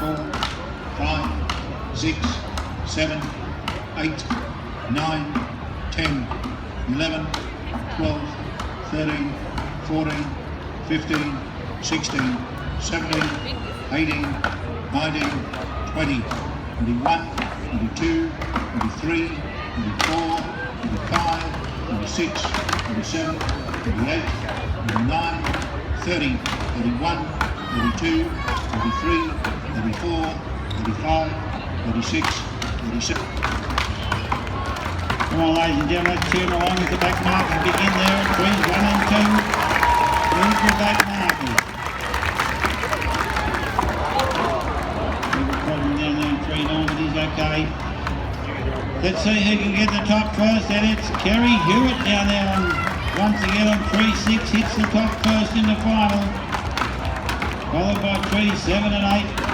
4, 5, 6, 7, 8, 9, 10, 11, 12, 13, 14, 15, 16, 17, 18, 19, 20, 21, 22, 23, 24, 25, 26, 27, 28, 29, 30, 31, 32, 33, 34, 35, 36, 37. Come on, ladies and gentlemen, let's tune along with the back markers. Begin there at trees 1 and 2. Here's the back markers. Problem down there in 3-9, but he's okay. Let's see who can get the top first, and it's Kerry Hewitt down there on, once again on 3-6, hits the top first in the final. Followed by 3-7 and 8.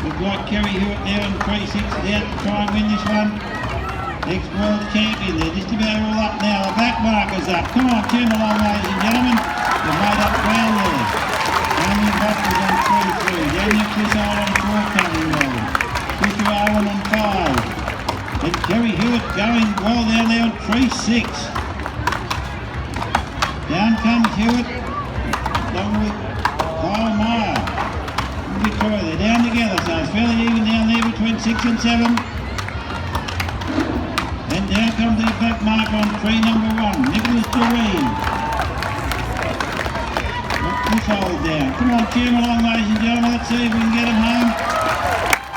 We've got Kerry Hewitt there on 3-6 out to try and win this one. Ex-world champion, they're just about all up now. The back marker's up. Come on, tune along, ladies and gentlemen. We've made up ground there. Daniel Buckles on 3-3. Daniel Clissold on 4 coming well. Christopher Owen on 5. And Kerry Hewitt going well down there on 3-6. Down comes Hewitt, along with Kyle Meyer. Victoria, they're down together, so it's fairly even down there between 6 and 7. Then down comes the back mark on 3, number 1, Nicholas Direen. Clissold down. Come on, tune along, ladies and gentlemen. Let's see if we can get them home.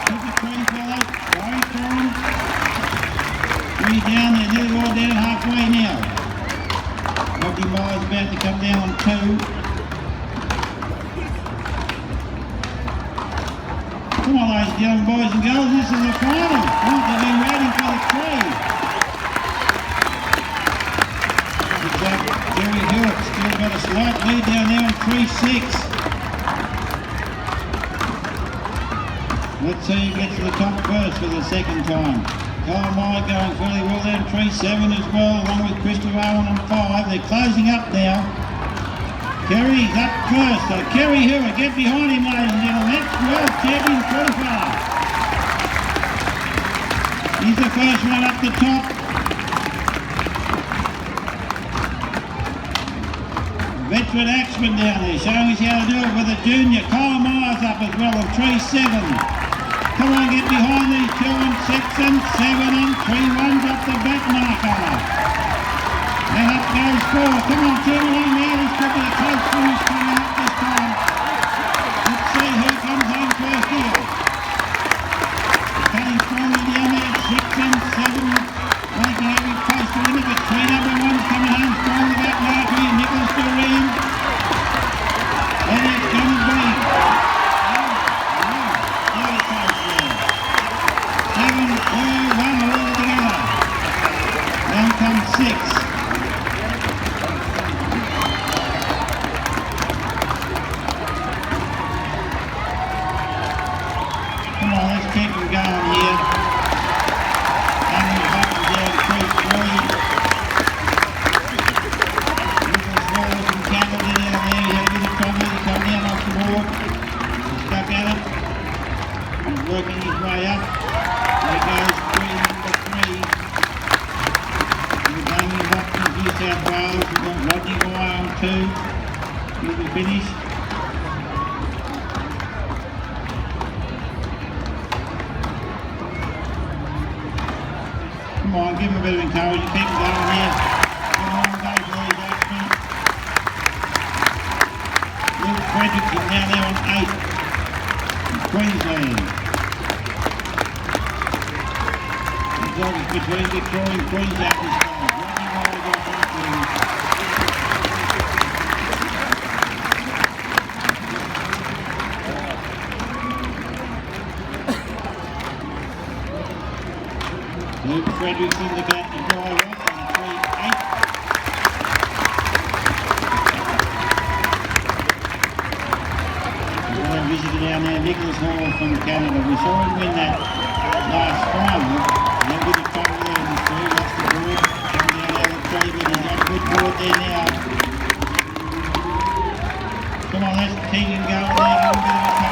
Keep the 3 fellas. Sorry for them. 3 down, they're nearly all down halfway now. Rodney Meyer's about to come down on 2. Come on, ladies and gentlemen, boys and girls, this is the final. They've been waiting for the 3. Looks like Kerry Hewitt still got a slight lead down there on 3-6. Let's see who gets to the top first for the second time. Kyle Meyer going fairly well there on 3-7 as well, along with Christopher Owen on 5. They're closing up now. Kerry's up first, so Kerry Hewitt, get behind him, ladies and gentlemen. Ex-world champion qualifier. He's the first one up the top. Veteran axeman down there, showing us how to do it with a junior. Kyle Meyer's up as well on 3-7. Come on, get behind these 2 and 6 and 7 and 3-1's up the back marker. And up goes 4. Come on, turn along now. This could be a close finish coming up this time. Let's see who comes home first here. Cutting strongly down there, 6 and 7. Making every close to win it, but 3 number 1's coming home strong with that marker here. Nicholas Direen. And it's going to be. Very close there. 7, 2, 1 all together. Down comes 6. Keep them going here. Daniel Buckles down to 3-3. Nicholas Wallace from Canada down there. He had a bit of trouble to come down off the board. He's stuck at it. He's working his way up. There goes 3, number 3. Daniel Buckles, New South Wales. We've got Rodney Meyer on 2. He'll be finished. Come on, give him a bit of encouragement, keep him going here. Come on, go for these axemen. Luke Fredrickson now there on 8 in Queensland. Looks like it's between Victoria and Queensland this time. Rodney Meyer got Luke Fredrickson, the back to drive off on 3-8. We've got a visitor down there, Nicholas Hall from Canada. We saw him win that last final. A little bit of trouble there in the 3, lost the board. Come down out of the 3, but he's got a good board there now. Come on, let's keep him going there. Give him a bit of a